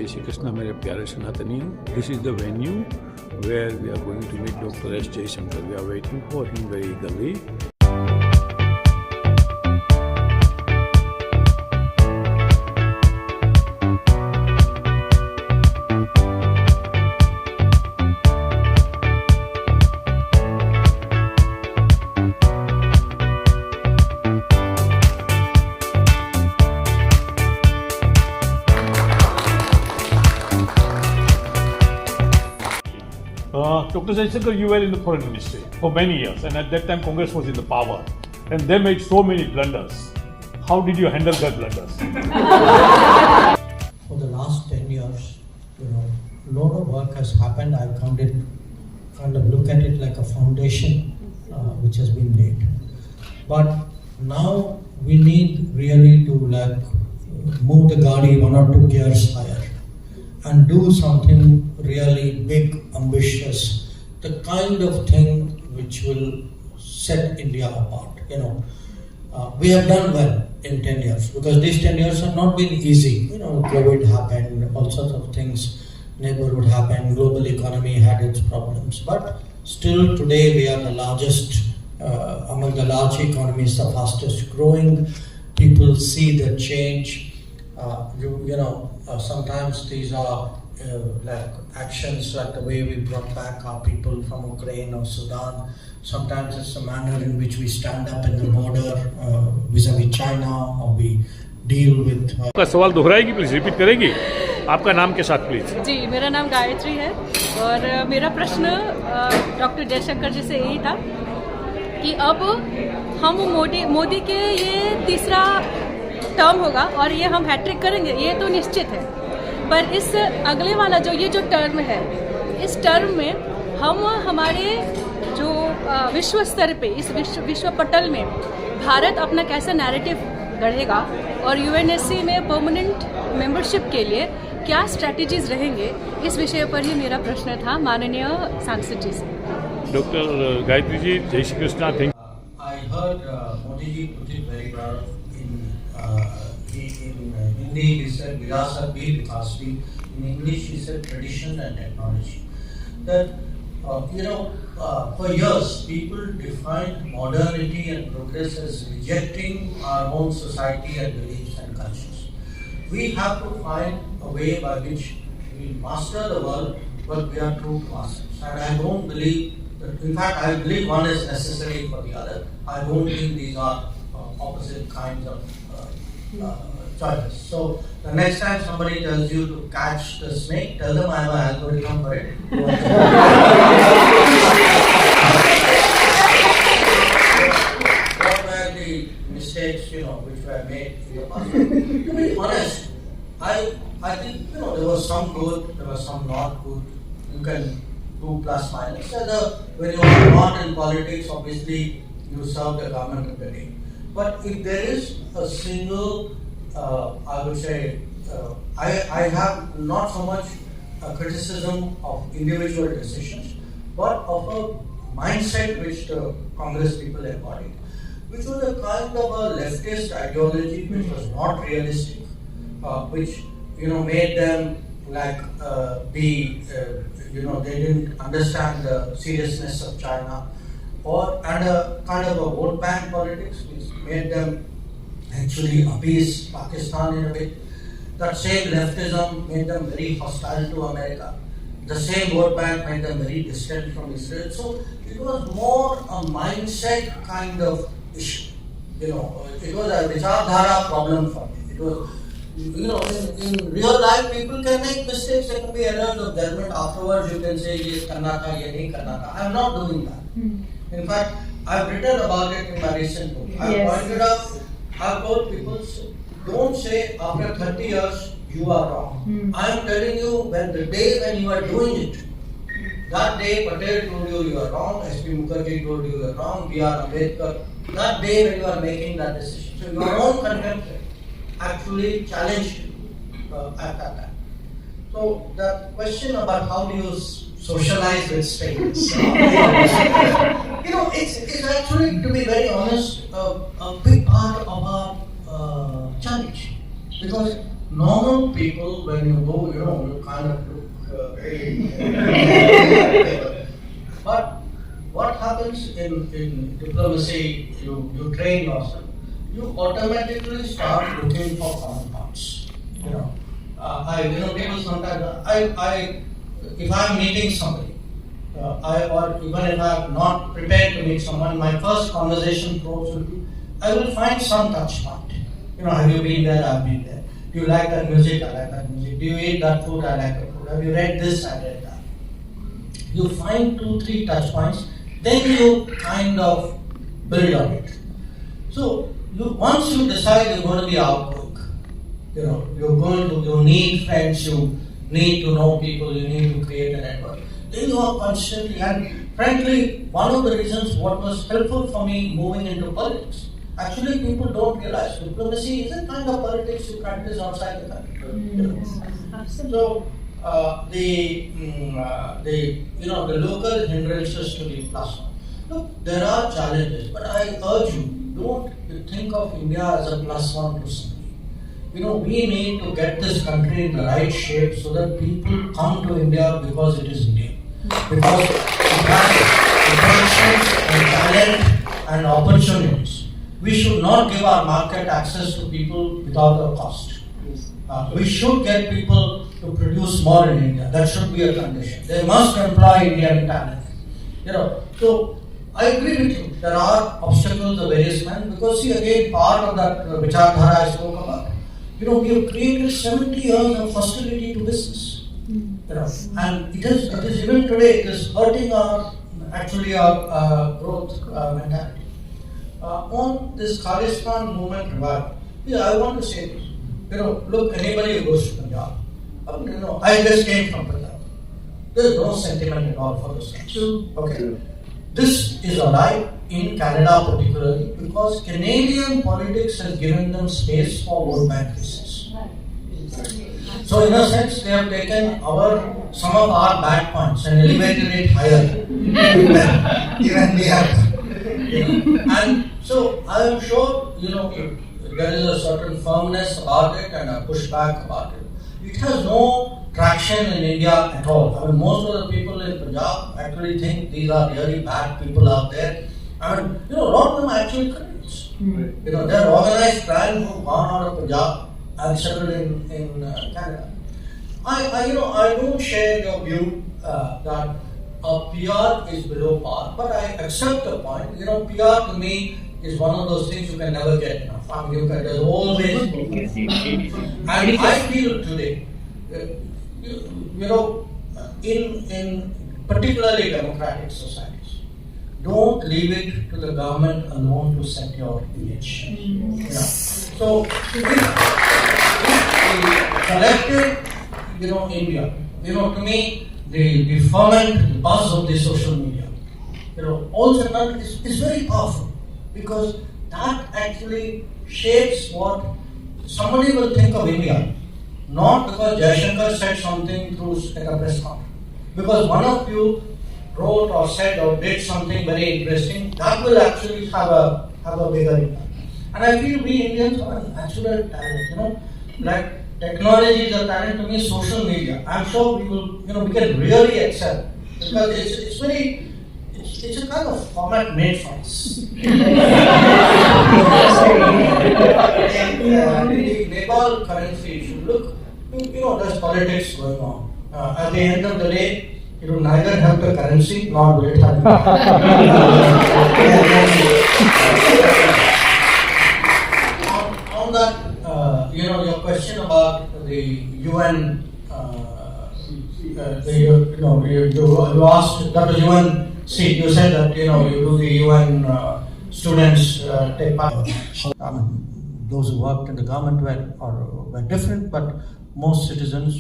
जय श्री कृष्णा मेरे प्यारे सनातनियों. This is the venue where we are going to meet Dr. S. Jaishankar. We are waiting for him very eagerly. Dr. Jaishankar, you were in the Foreign Ministry for many years, and at that time Congress was in the power, and they made so many blunders. How did you handle that blunders? For the last 10 years, a lot of work has happened. I've kind of look at it like a foundation which has been laid. But now we need really to move the gadi 1 or 2 gears higher and do something really big, ambitious, the kind of thing which will set India apart. We have done well in 10 years because these 10 years have not been easy. COVID happened, all sorts of things, neighborhood happened, global economy had its problems. But still today we are the largest, among the large economies, the fastest growing. People see the change. Sometimes these are actions like the way we brought back our people from Ukraine or Sudan. Sometimes it's the manner in which we stand up in the border vis-a-vis China, or we deal with. आपका सवाल दोहराएगी please, repeat करेगी? आपका नाम के साथ please. जी, मेरा नाम गायत्री है और मेरा प्रश्न डॉक्टर जयशंकर जी से यही था कि अब हम मोदी के ये तीसरा टर्म होगा और ये हम हैट्रिक करेंगे, ये तो निश्चित है. पर इस अगले वाला ये जो टर्म है, इस टर्म में हम हमारे जो विश्व स्तर पे इस विश्व पटल में भारत अपना कैसा नैरेटिव गढ़ेगा और यूएनएससी में परमानेंट मेंबरशिप के लिए क्या स्ट्रैटेजीज रहेंगे, इस विषय पर ही मेरा प्रश्न था माननीय सांसद जी से. डॉक्टर गायत्री जी, जय Shri Krishna. Thank I heard Modi ji put it very well in Hindi he said Vikas and Vikshit. In English he said tradition and technology. That for years people defined modernity and progress as rejecting our own society and beliefs and cultures. We have to find a way by which we master the world, but we are true to ourselves. And I don't believe that, in fact, I believe one is necessary for the other. I don't think these are opposite kinds of choices. So the next time somebody tells you to catch the snake, tell them I have an algorithm for it. What were the mistakes, which were made in the past? To be honest, I think there was some good, there was some not good. You can do plus minus. When you are not in politics, obviously you serve the government of the day. But if there is a single, I would say, I have not so much a criticism of individual decisions, but of a mindset which the Congress people embodied, which was a kind of a leftist ideology which was not realistic, which made them they didn't understand the seriousness of China, and a kind of a vote bank politics which made them actually appease Pakistan in a way. That same leftism made them very hostile to America. The same vote bank made them very distant from Israel. So it was more a mindset kind of issue. It was a vichardhara problem for me. It was, in real life people can make mistakes, there can be errors of judgment. Afterwards you can say, yes, karna tha, ye nahi karna tha. I am not doing that. In fact, I have written about it in my recent book. I have pointed out, I have told people, don't say after 30 years you are wrong. I am telling you, the day when you are doing it, that day Patel told you are wrong, S.P. Mukherjee told you are wrong, B.R. Ambedkar, that day when you are making that decision. So your own contemporary actually challenged you at that time. So the question about how do you socialize with strangers, it's actually, to be very honest, a big part of our challenge. Because normal people, when you go, you kind of look very. But what happens in diplomacy, you train yourself, you automatically start looking for common parts. People sometimes, if I'm meeting somebody, or even if I'm not prepared to meet someone, my first conversation approach will be, I will find some touch point. Have you been there? I've been there. Do you like that music? I like that music. Do you eat that food? I like that food. Have you read this? I read that. You find 2-3 touch points, then you kind of build on it. So once you decide you're going to be outgoing, you need friends, you need to know people, you need to create a network. Then you are constantly, and frankly, one of the reasons what was helpful for me moving into politics, actually people don't realize diplomacy is a kind of politics you practice outside the country. So the local hindrances to the plus one. Look, there are challenges, but I urge you, don't think of India as a plus one to somebody. We need to get this country in the right shape so that people come to India because it is India. Because it has potential and talent and opportunities. We should not give our market access to people without a cost. We should get people to produce more in India. That should be a condition. They must employ Indian talent. So I agree with you. There are obstacles of various kinds because see again part of that Vichardhara I spoke about. We have created 70 years of hostility to business. And it is even today it is hurting our growth mentality. On this Khalistan movement revival, I want to say this. Look, anybody who goes to Punjab, I just came from Punjab. There is no sentiment at all for this country. Okay. This is alive in Canada particularly because Canadian politics has given them space for vote bank reasons. So in a sense, they have taken some of our bad points and elevated it higher even we have. And so I am sure, there is a certain firmness about it and a pushback about it. It has no traction in India at all. Most of the people in Punjab actually think these are really bad people out there. A lot of them are actually criminals. There are organized crime who have gone out of Punjab and settled in Canada. I don't share your view that PR is below par, but I accept the point. PR to me is one of those things you can never get enough. There's always. And I feel today, in particularly democratic societies, don't leave it to the government alone to set your image. So if we collected, India, to me, the ferment, the buzz of the social media, also that is very powerful because that actually shapes what somebody will think of India. Not because Jaishankar said something through a press conference. Because one of you wrote or said or did something very interesting, that will actually have a bigger impact. And I feel we Indians are a natural talent, like technology is a talent to me, social media. I'm sure we will, we can really excel because it's a kind of format made for us. The Nepal currency issue, look, there's politics going on. At the end of the day, it will neither help the currency nor will it help the On that, your question about the UN, you asked, that was UN. See, you said that you do the UN students take part. Those who worked in the government were different, but most citizens,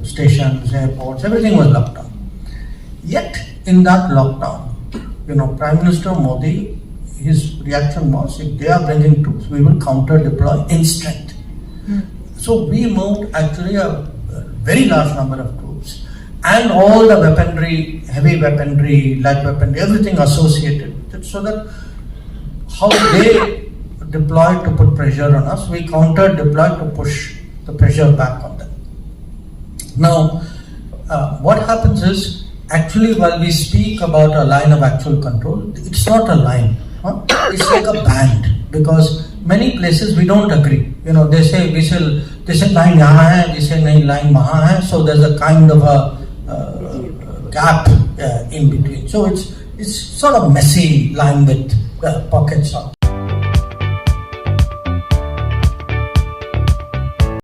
stations, airports, everything was locked down. Yet in that lockdown, Prime Minister Modi, his reaction was, if they are bringing troops, we will counter deploy in strength. So we moved actually a very large number of troops. And all the weaponry, heavy weaponry, light weaponry, everything associated with it, so that how they deployed to put pressure on us. We counter-deployed to push the pressure back on them. Now, what happens is, actually, while we speak about a line of actual control, it's not a line. Huh? It's like a band, because many places we don't agree. You know, they say line yahan hai, we say nahi, line wahan hai. So there's a kind of a gap in between. So it's sort of messy line with pockets of.